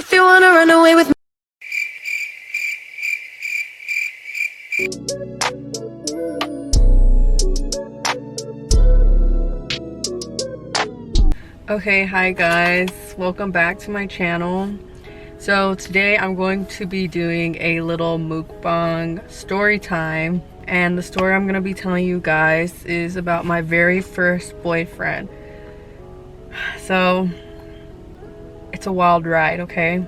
if you wanna run away with me. Okay, hi guys, welcome back to my channel. So today I'm going to be doing a little mukbang story time, and the story I'm going to be telling you guys is about my very first boyfriend. So it's a wild ride, okay?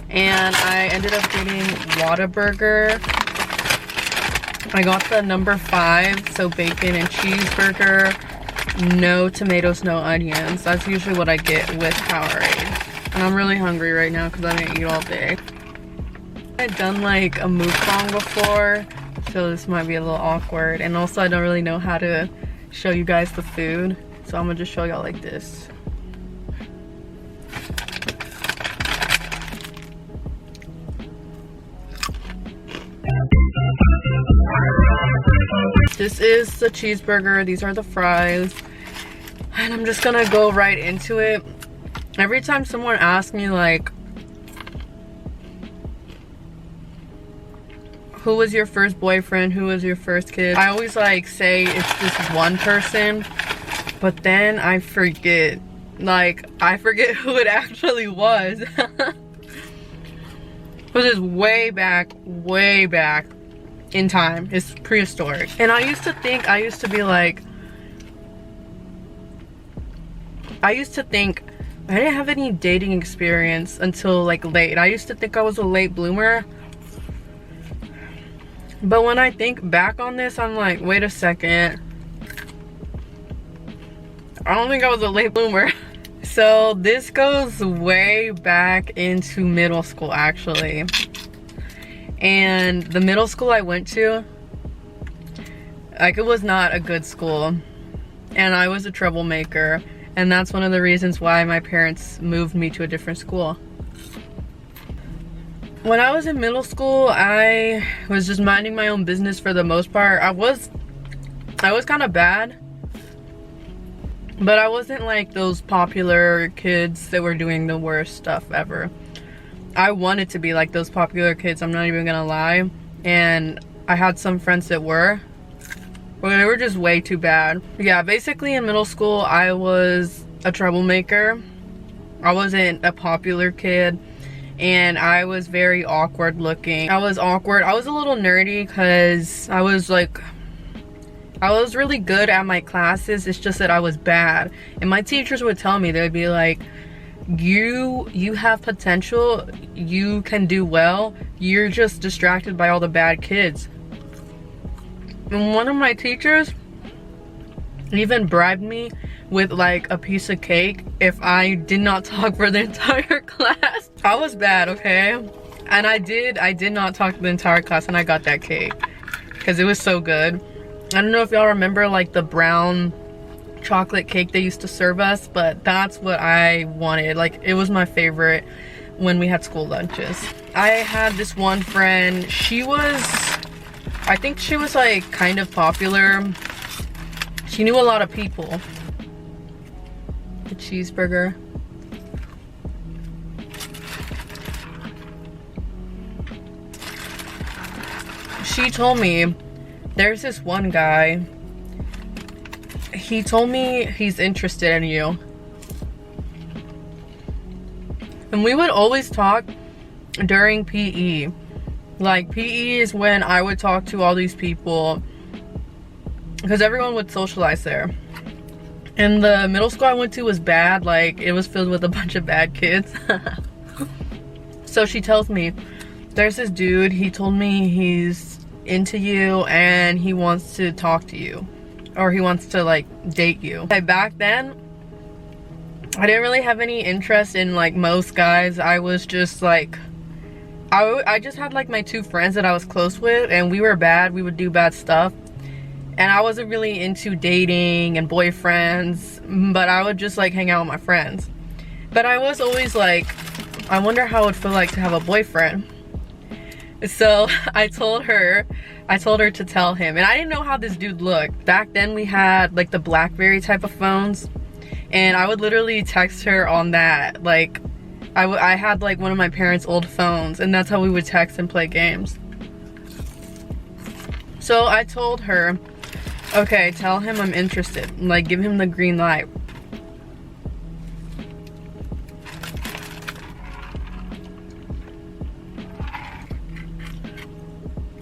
And I ended up getting Whataburger. I got the number 5, so bacon and cheeseburger, no tomatoes, no onions. That's usually what I get with Powerade. And I'm really hungry right now because I didn't eat all day. I've done like a mukbang before, so this might be a little awkward. And also I don't really know how to show you guys the food, so I'm gonna just show y'all like this. This is the cheeseburger, these are the fries, and I'm just gonna go right into it. Every time someone asks me like, who was your first boyfriend, who was your first kid, I always like say it's this one person, but then I forget. Like, I forget who it actually was. This is way back in time. It's prehistoric. And I used to think I didn't have any dating experience until like late. I used to think I was a late bloomer, but when I think back on this, I'm like, wait a second, I don't think I was a late bloomer. So this goes way back into middle school actually. And the middle school I went to, like, it was not a good school, and I was a troublemaker, and that's one of the reasons why my parents moved me to a different school. When I was in middle school, I was just minding my own business for the most part. I was kind of bad, but I wasn't like those popular kids that were doing the worst stuff ever. I wanted to be like those popular kids, I'm not even gonna lie, and I had some friends that were, but they were just way too bad. Yeah, basically in middle school I was a troublemaker. I wasn't a popular kid, and I was very awkward looking. I was awkward. I was a little nerdy because I was really good at my classes, it's just that I was bad. And my teachers would tell me, they would be like, you have potential, you can do well, you're just distracted by all the bad kids. And one of my teachers even bribed me with like a piece of cake if I did not talk for the entire class. I was bad, okay? And I did not talk to the entire class, and I got that cake because it was so good. I don't know if y'all remember like the brown chocolate cake they used to serve us, but that's what I wanted. Like, it was my favorite when we had school lunches. I had this one friend, I think she was like kind of popular. She knew a lot of people. The cheeseburger. She told me, there's this one guy, he told me he's interested in you. And we would always talk during PE. Like, PE is when I would talk to all these people, because everyone would socialize there. And the middle school I went to was bad. Like, it was filled with a bunch of bad kids. So she tells me, there's this dude, he told me he's into you and he wants to talk to you, or he wants to like date you. Like, back then I didn't really have any interest in like most guys. I was just like, I just had like my 2 friends that I was close with, and we were bad, we would do bad stuff, and I wasn't really into dating and boyfriends, but I would just like hang out with my friends. But I was always like, I wonder how it would feel like to have a boyfriend. So I told her to tell him, and I didn't know how this dude looked. Back then we had like the BlackBerry type of phones, and I would literally text her on that. Like I had like one of my parents' old phones, and that's how we would text and play games. So I told her, okay, tell him I'm interested, like give him the green light.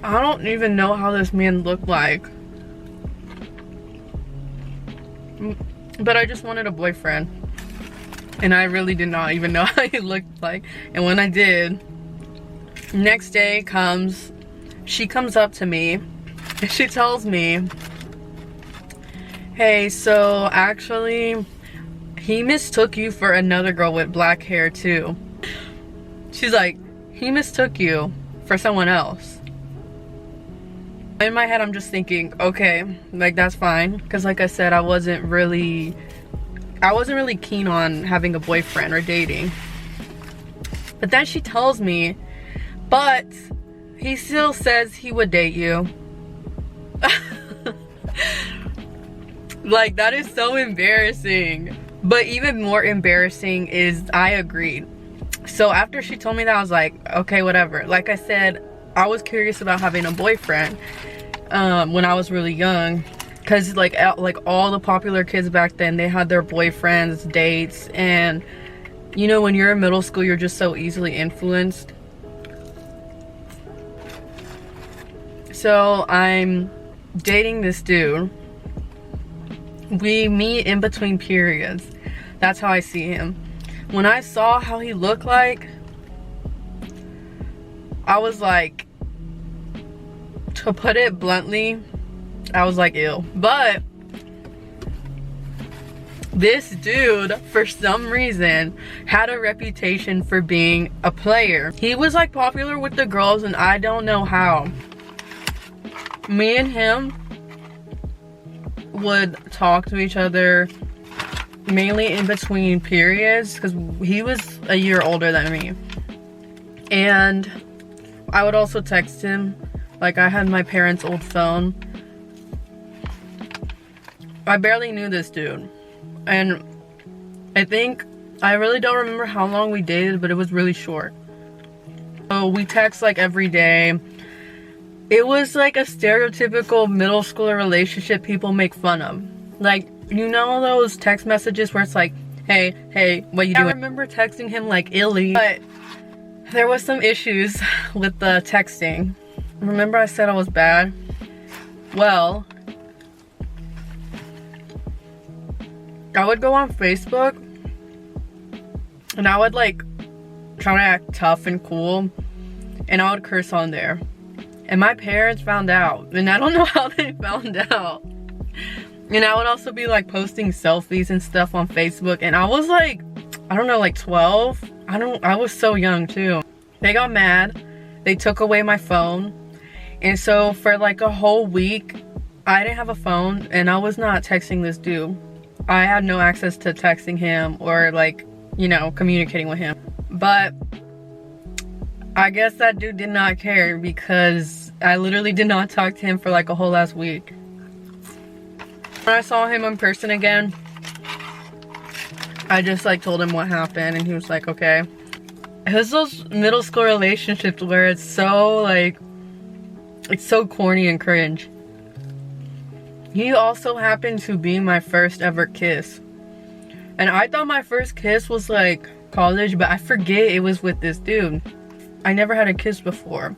I don't even know how this man looked like, but I just wanted a boyfriend, and I really did not even know how he looked like. And when I did, next day comes, she comes up to me and she tells me, hey, so actually he mistook you for another girl with black hair too. She's like, he mistook you for someone else. In my head, I'm just thinking, okay, like that's fine, because like I said, I wasn't really keen on having a boyfriend or dating. But then she tells me, but he still says he would date you. Like, that is so embarrassing. But even more embarrassing is I agreed. So after she told me that, I was like, okay, whatever. Like I said, I was curious about having a boyfriend when I was really young, because like all the popular kids back then, they had their boyfriends, dates, and you know, when you're in middle school, you're just so easily influenced. So I'm dating this dude. We meet in between periods. That's how I see him. When I saw how he looked like, I was like, to put it bluntly, I was like, ew. But this dude, for some reason, had a reputation for being a player. He was like popular with the girls, and I don't know how. Me and him would talk to each other mainly in between periods, because he was a year older than me. And I would also text him. Like, I had my parents' old phone. I barely knew this dude. And I really don't remember how long we dated, but it was really short. So we text like every day. It was like a stereotypical middle schooler relationship people make fun of. Like, you know those text messages where it's like, hey, what you doing? I remember texting him like illy, but there was some issues with the texting. Remember I said I was bad? Well, I would go on Facebook and I would like try to act tough and cool, and I would curse on there. And my parents found out, and I don't know how they found out. And I would also be like posting selfies and stuff on Facebook, and I was like, I don't know, like 12. I was so young too. They got mad. They took away my phone. And so for like a whole week, I didn't have a phone, and I was not texting this dude. I had no access to texting him or like, you know, communicating with him. But I guess that dude did not care, because I literally did not talk to him for like a whole last week. When I saw him in person again, I just like told him what happened, and he was like, okay. It's those middle school relationships where it's so like, it's so corny and cringe. He also happened to be my first ever kiss. And I thought my first kiss was like college, but I forget it was with this dude. I never had a kiss before.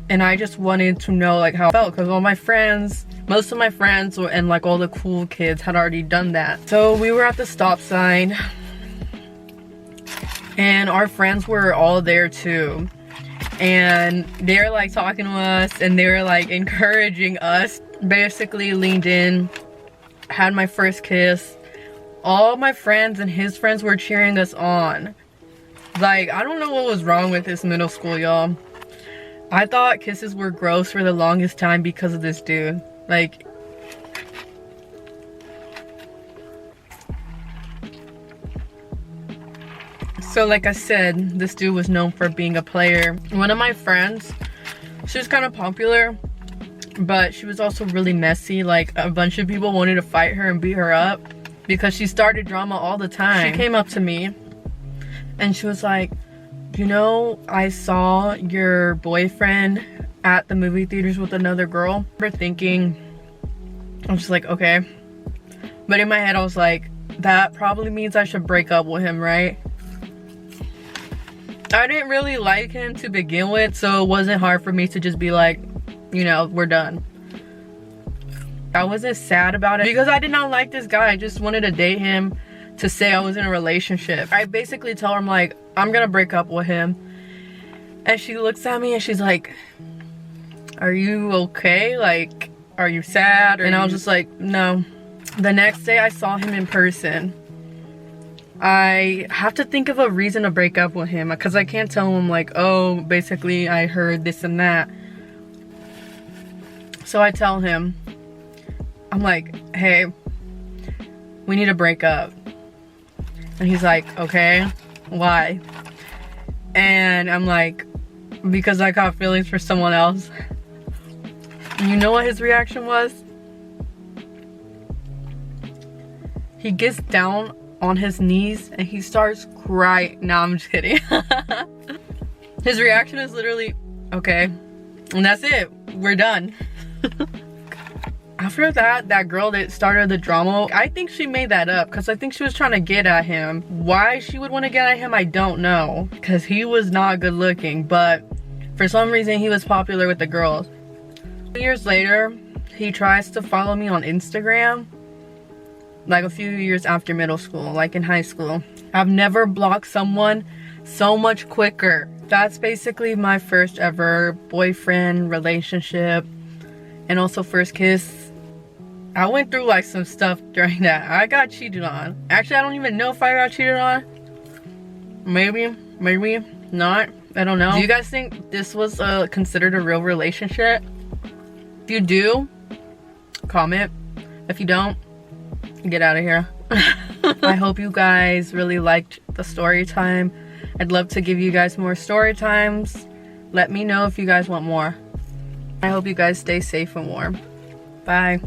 And I just wanted to know like how it felt, because all my friends, most of my friends and like all the cool kids had already done that. So we were at the stop sign, and our friends were all there too. And they're like talking to us, and they were like encouraging us. Basically leaned in, had my first kiss. All my friends and his friends were cheering us on. Like, I don't know what was wrong with this middle school, y'all. I thought kisses were gross for the longest time because of this dude. Like, so like I said, this dude was known for being a player. One of my friends, she was kind of popular, but she was also really messy. Like, a bunch of people wanted to fight her and beat her up. because she started drama all the time. She came up to me and she was like, you know, I saw your boyfriend at the movie theaters with another girl. I remember thinking, I was just like, okay. But in my head I was like, that probably means I should break up with him, right? I didn't really like him to begin with, so it wasn't hard for me to just be like, you know, we're done. I wasn't sad about it because I did not like this guy. I just wanted to date him to say I was in a relationship. I basically tell her, I'm like, I'm gonna break up with him. And she looks at me and she's like, are you okay? Like, are you sad? And I was just like, no. The next day I saw him in person. I have to think of a reason to break up with him because I can't tell him like, oh, basically I heard this and that. So I tell him, I'm like, hey, we need to break up. And he's like, okay, why? And I'm like, because I got feelings for someone else. And you know what his reaction was? He gets down on his knees and he starts crying. No, I'm just kidding. His reaction is literally, okay. And that's it. We're done. After that girl that started the drama, I think she made that up because I think she was trying to get at him. Why she would want to get at him, I don't know. Because he was not good looking, but for some reason he was popular with the girls. 2 years later, he tries to follow me on Instagram. Like a few years after middle school, like in high school. I've never blocked someone so much quicker. That's basically my first ever boyfriend relationship and also first kiss. I went through like some stuff during that. I got cheated on. Actually, I don't even know if I got cheated on. Maybe not. I don't know. Do you guys think this was considered a real relationship? If you do, comment. If you don't, get out of here. I hope you guys really liked the story time. I'd love to give you guys more story times. Let me know if you guys want more. I hope you guys stay safe and warm. Bye.